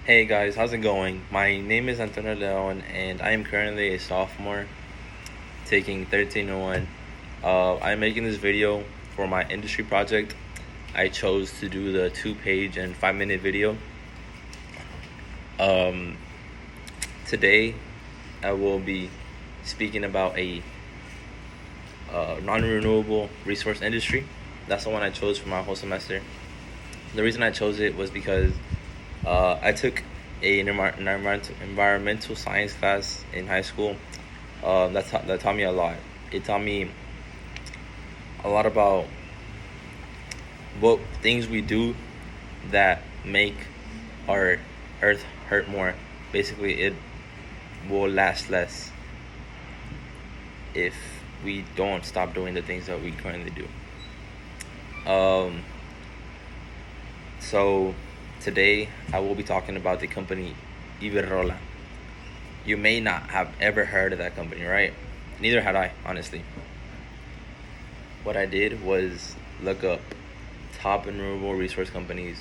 Hey guys, how's it going? My name is Antonio Leon and I am currently a sophomore taking 1301. I'm making this video for my industry project. I chose to do the 2-page and 5-minute video. Um, Today I will be speaking about a non-renewable resource industry. That's the one I chose for my whole semester. The reason I chose it was because I took an environmental science class in high school. That taught me a lot. It taught me a lot about what things we do that make our earth hurt more. Basically, it will last less if we don't stop doing the things that we currently do. So today I will be talking about the company Iberdrola. You may not have ever heard of that company, right? Neither had I, honestly. What I did was look up top renewable resource companies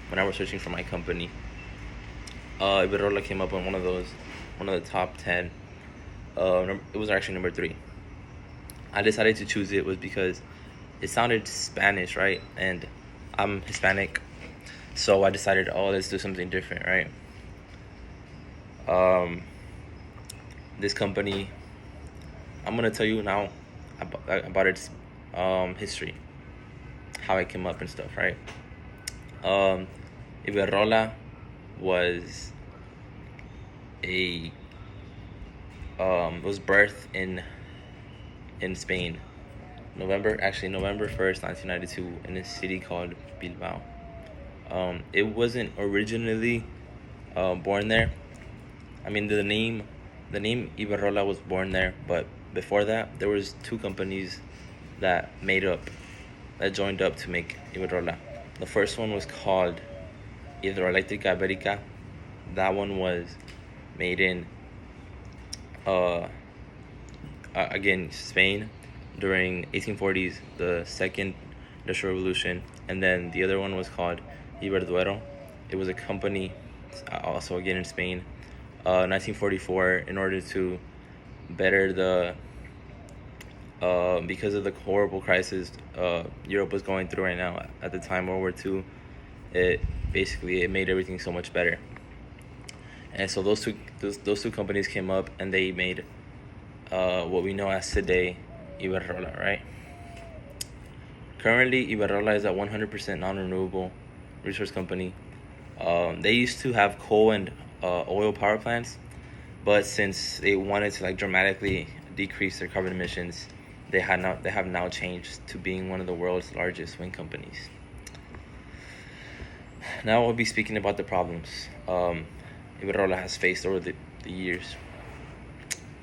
when I was searching for my company. Iberdrola came up on one of the top 10. It was actually number 3. I decided to choose it was because it sounded Spanish, right? And I'm Hispanic, so I decided, let's do something different, right? This company, I'm gonna tell you now about its history, how it came up and stuff, right? Iberdrola was was birthed in Spain, November 1st, 1992, in a city called Bilbao. It wasn't originally born there. I mean, the name Iberdrola was born there, but before that, there was 2 companies that joined up to make Iberdrola. The first one was called Hidroeléctrica Ibérica. That one was made in again, Spain during 1840s, the Second Industrial Revolution. And then the other one was called Iberdrola. It was a company, also again in Spain, 1944, in order to better because of the horrible crisis Europe was going through right now at the time, World War II. It made everything so much better. And so those two companies came up and they made what we know as today Iberdrola, right? Currently, Iberdrola is a 100% non-renewable resource company. They used to have coal and oil power plants, but since they wanted to dramatically decrease their carbon emissions, they have now changed to being one of the world's largest wind companies. Now we'll be speaking about the problems Iberdrola has faced over the years.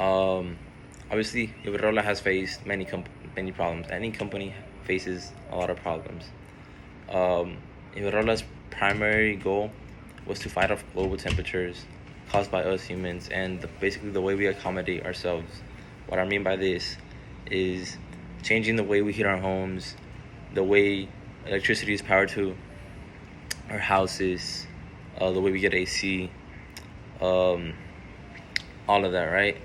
Obviously, Iberdrola has faced many problems. Any company faces a lot of problems. Iberdrola's primary goal was to fight off global temperatures caused by us humans and basically the way we accommodate ourselves. What I mean by this is changing the way we heat our homes, the way electricity is powered to our houses, the way we get AC, all of that, right?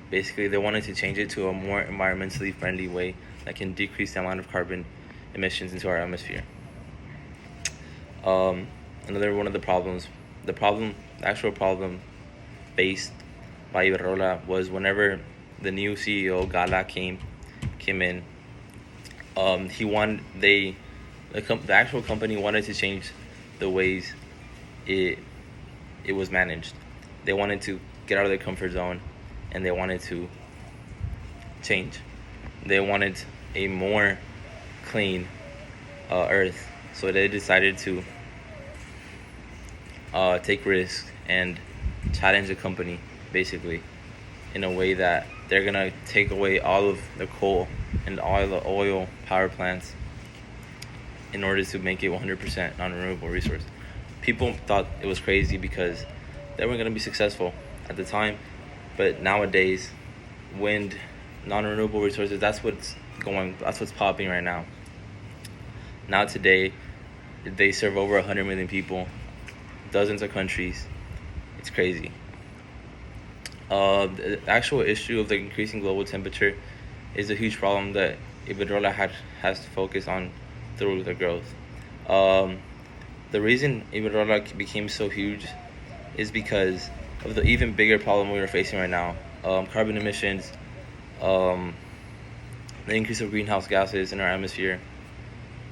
Basically, they wanted to change it to a more environmentally friendly way that can decrease the amount of carbon emissions into our atmosphere. Another one of the actual problem faced by Iberdrola was whenever the new CEO Gala came in. The actual company wanted to change the ways it was managed. They wanted to get out of their comfort zone, and they wanted to change. They wanted a more clean earth, so they decided to take risks and challenge the company, basically, in a way that they're gonna take away all of the coal and all the oil power plants in order to make it 100% non-renewable resource. People thought it was crazy because they weren't gonna be successful at the time, but nowadays, wind, non-renewable resources, that's what's popping right now. Now today, they serve over 100 million people, dozens of countries, It's crazy. The actual issue of the increasing global temperature is a huge problem that Iberdrola has to focus on through the growth. Um, the reason Iberdrola became so huge is because of the even bigger problem we are facing right now: carbon emissions, um, the increase of greenhouse gases in our atmosphere.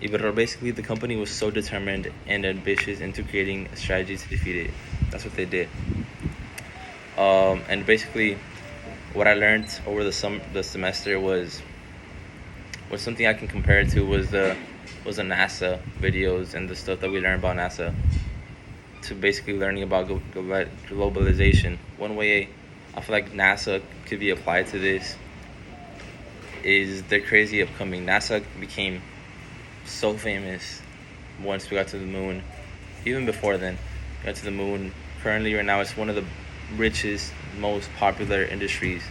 Iberdrola, basically, the company was so determined and ambitious into creating a strategy to defeat it. That's what they did. And basically, what I learned over the semester was something I can compare it to was the NASA videos and the stuff that we learned about NASA, to basically learning about globalization. One way I feel like NASA could be applied to this is their crazy upcoming. NASA became so famous once we got to the moon. Even before then, we got to the moon. Currently, right now, it's one of the richest, most popular industries,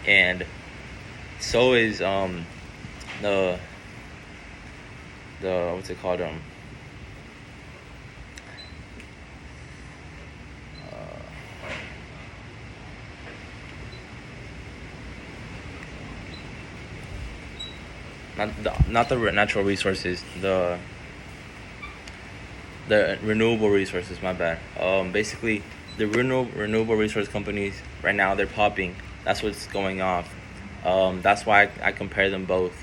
and so is the what's it called not the natural resources, the renewable resources. My bad. Basically, the renewable resource companies right now, they're popping. That's what's going off. That's why I compare them both.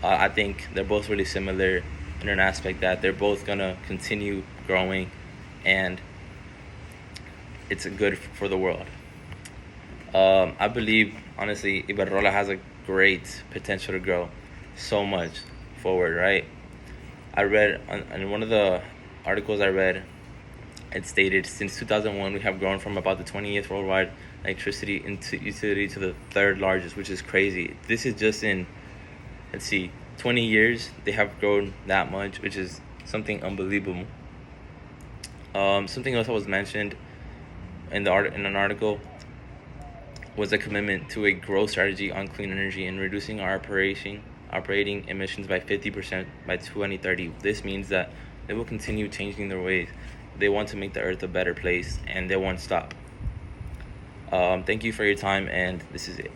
I think they're both really similar in an aspect that they're both gonna continue growing, and it's good for the world. I believe, honestly, Iberdrola has a great potential to grow so much forward, right? I read on one of the articles I read, it stated since 2001 we have grown from about the 20th worldwide electricity utility to the third largest, which is crazy. This is just in, let's see, 20 years they have grown that much, which is something unbelievable. Something else that was mentioned in an article was a commitment to a growth strategy on clean energy and reducing our operating emissions by 50% by 2030. This means that they will continue changing their ways. They want to make the earth a better place, and they won't stop. Thank you for your time, and this is it.